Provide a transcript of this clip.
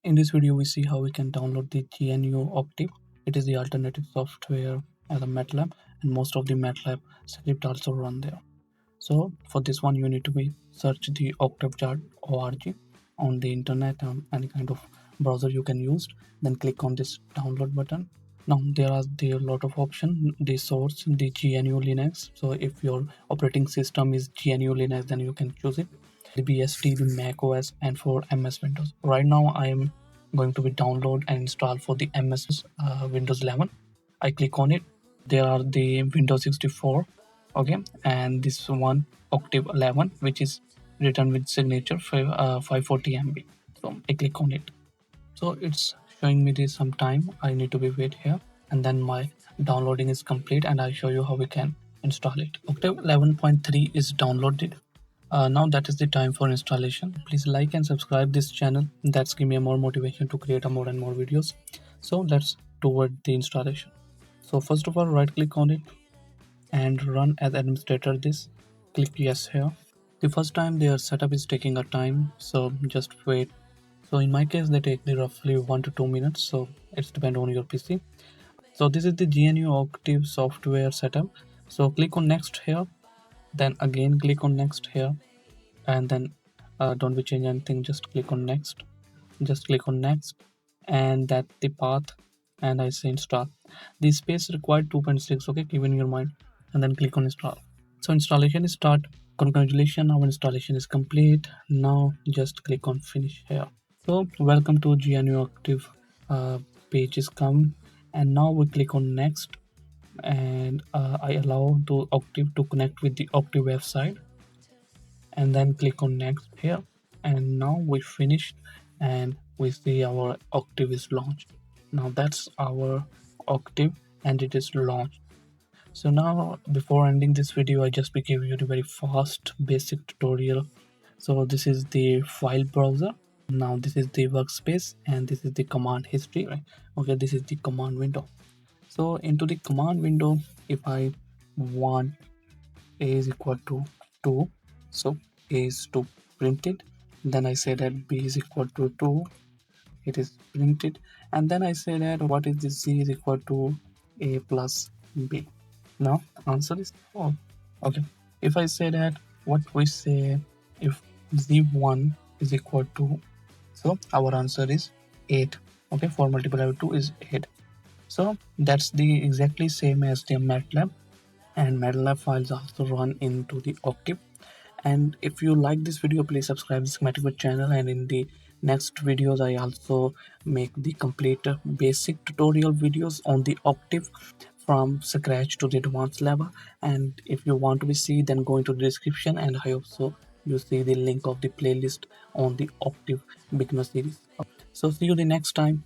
In this video, we see how we can download the GNU Octave. It is the alternative software as a Matlab, and most of the Matlab script also run there. So for this one, you need to be search the octave.org on the internet on any kind of browser you can use. Then click on this download button. Now there are a lot of options. The source, the GNU Linux. So if your operating system is GNU Linux, then you can choose it. The BSD, the Mac OS, and for MS Windows. Right now, I am going to be download and install for the MS Windows 11. I click on it. There are the Windows 64, okay, and this one Octave 11, which is written with signature 540 MB. So I click on it. So it's showing me this some time. I need to be wait here, and then my downloading is complete, and I'll show you how we can install it. Octave 11.3 is downloaded. Now that is the time for installation. Please like and subscribe this channel. That's give me more motivation to create more and more videos. So let's toward the installation. So first of all, right click on it and run as administrator this. Click yes here. The first time their setup is taking a time, so just wait. So in my case, they take roughly 1 to 2 minutes. So it's depend on your PC. So this is the GNU Octave software setup. So click on next here. Then again click on next here, and then don't be change anything. Just click on next. Just click on next, and that the path. And I say install. The space required 2.6. Okay, keep in your mind, and then click on install. So installation is start. Congratulations, our installation is complete. Now just click on finish here. So welcome to GNU Octave page is come, and now we click on next, and I allow the Octave to connect with the Octave website, and then click on next here, and now we finished, and we see our Octave is launched. Now that's our Octave, and it is launched. So now before ending this video, I just give you the very fast basic tutorial. So this is the file browser. Now this is the workspace, and this is the command history, right? Okay, this is the command window. So into the command window, if I want a is equal to 2, so a is to printed, then I say that b is equal to 2, it is printed, and then I say that what is this z is equal to a plus b. Now answer is oh, okay. If I say that what we say, if z1 is equal to, so our answer is 8. Okay, 4 multiplied by 2 is 8. So that's the exactly same as the Matlab, and Matlab files also run into the Octave. And if you like this video, please subscribe the Schematic channel, and in the next videos I also make the complete basic tutorial videos on the Octave from scratch to the advanced level. And if you want to be see, then go into the description, and I also you see the link of the playlist on the Octave beginner series. So see you the next time.